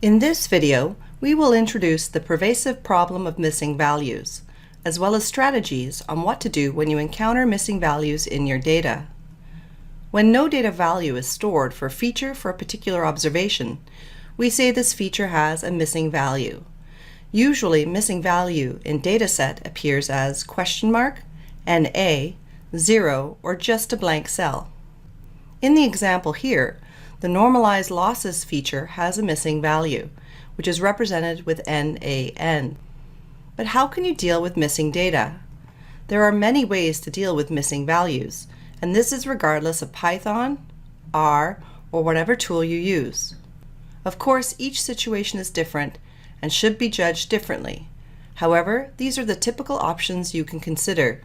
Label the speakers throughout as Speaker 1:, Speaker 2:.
Speaker 1: In this video, we will introduce the pervasive problem of missing values, as well as strategies on what to do when you encounter missing values in your data. When no data value is stored for a feature for a particular observation, we say this feature has a missing value. Usually, missing value in dataset appears as $NA, 0, or just a blank cell. In the example here, the normalized losses feature has a missing value, which is represented with NaN. But how can you deal with missing data? There are many ways to deal with missing values, and this is regardless of Python, R, or whatever tool you use. Of course, each situation is different and should be judged differently. However, these are the typical options you can consider.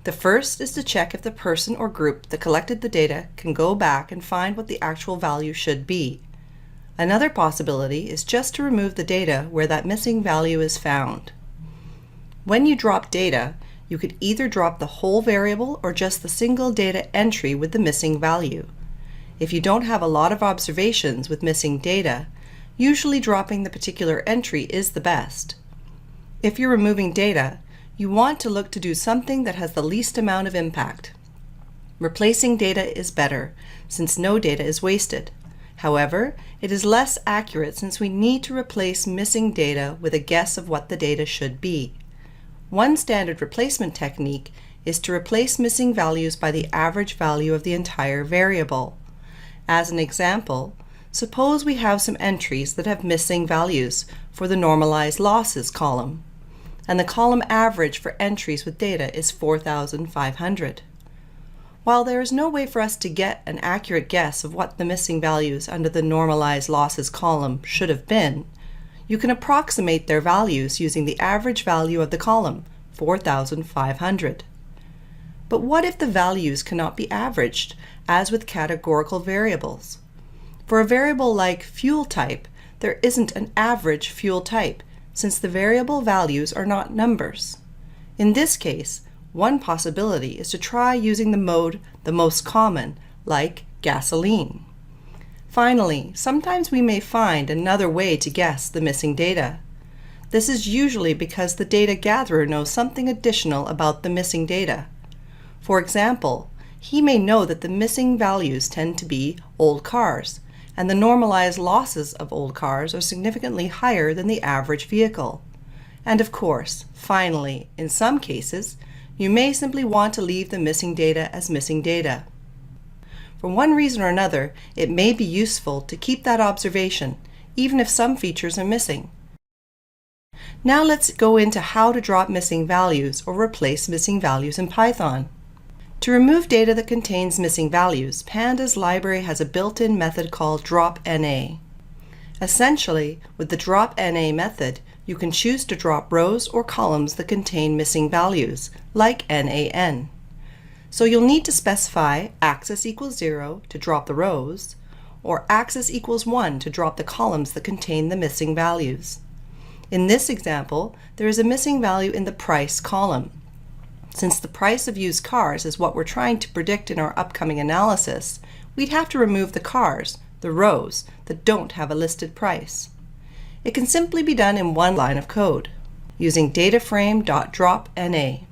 Speaker 1: The first is to check if the person or group that collected the data can go back and find what the actual value should be. Another possibility is just to remove the data where that missing value is found. When you drop data, you could either drop the whole variable or just the single data entry with the missing value. If you don't have a lot of observations with missing data, usually dropping the particular entry is the best. If you're removing data, you want to look to do something that has the least amount of impact. Replacing data is better, since no data is wasted. However, it is less accurate since we need to replace missing data with a guess of what the data should be. One standard replacement technique is to replace missing values by the average value of the entire variable. As an example, suppose we have some entries that have missing values for the normalized losses column, and the column average for entries with data is 4,500. While there is no way for us to get an accurate guess of what the missing values under the normalized losses column should have been, you can approximate their values using the average value of the column, 4,500. But what if the values cannot be averaged, as with categorical variables? For a variable like fuel type, there isn't an average fuel type, since the variable values are not numbers. In this case, one possibility is to try using the mode the most common, like gasoline. Finally, sometimes we may find another way to guess the missing data. This is usually because the data gatherer knows something additional about the missing data. For example, he may know that the missing values tend to be old cars, and the normalized losses of old cars are significantly higher than the average vehicle. And of course, finally, in some cases, you may simply want to leave the missing data as missing data. For one reason or another, it may be useful to keep that observation, even if some features are missing. Now let's go into how to drop missing values or replace missing values in Python. To remove data that contains missing values, Pandas library has a built-in method called dropNA. Essentially, with the dropNA method, you can choose to drop rows or columns that contain missing values, like NaN. So you'll need to specify axis equals 0 to drop the rows, or axis equals 1 to drop the columns that contain the missing values. In this example, there is a missing value in the price column. Since the price of used cars is what we're trying to predict in our upcoming analysis, we'd have to remove the cars, the rows, that don't have a listed price. It can simply be done in one line of code, using dataframe.dropNA.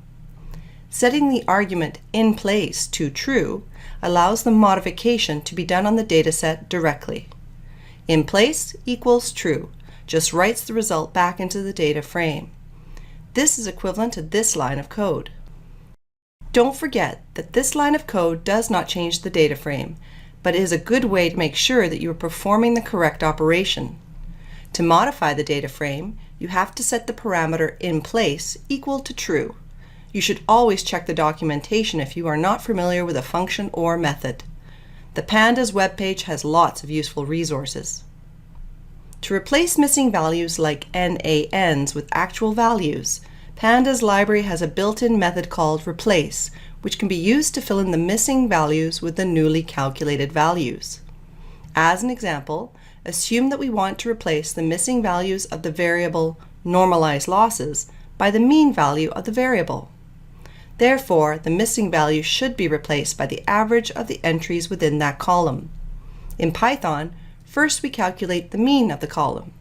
Speaker 1: Setting the argument InPlace to true allows the modification to be done on the dataset directly. InPlace equals true, just writes the result back into the data frame. This is equivalent to this line of code. Don't forget that this line of code does not change the data frame, but is a good way to make sure that you are performing the correct operation. To modify the data frame, you have to set the parameter InPlace equal to true. You should always check the documentation if you are not familiar with a function or method. The Pandas webpage has lots of useful resources. To replace missing values like NaNs with actual values, Pandas library has a built-in method called replace, which can be used to fill in the missing values with the newly calculated values. As an example, assume that we want to replace the missing values of the variable normalized losses by the mean value of the variable. Therefore, the missing value should be replaced by the average of the entries within that column. In Python, First, we calculate the mean of the column.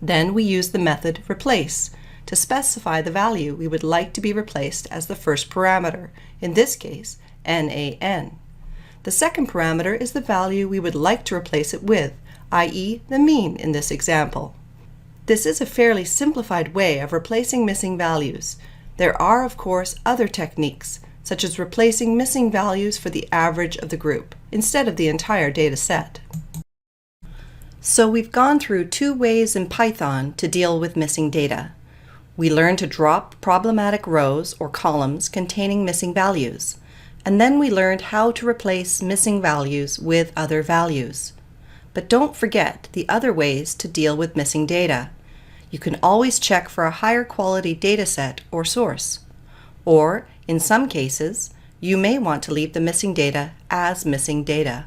Speaker 1: Then we use the method replace to specify the value we would like to be replaced as the first parameter, in this case, NaN. The second parameter is the value we would like to replace it with, i.e. the mean in this example. This is a fairly simplified way of replacing missing values. There are, of course, other techniques, such as replacing missing values for the average of the group, instead of the entire data set. So we've gone through 2 ways in Python to deal with missing data. We learned to drop problematic rows or columns containing missing values, and then we learned how to replace missing values with other values. But don't forget the other ways to deal with missing data. You can always check for a higher quality data set or source. Or, in some cases, you may want to leave the missing data as missing data.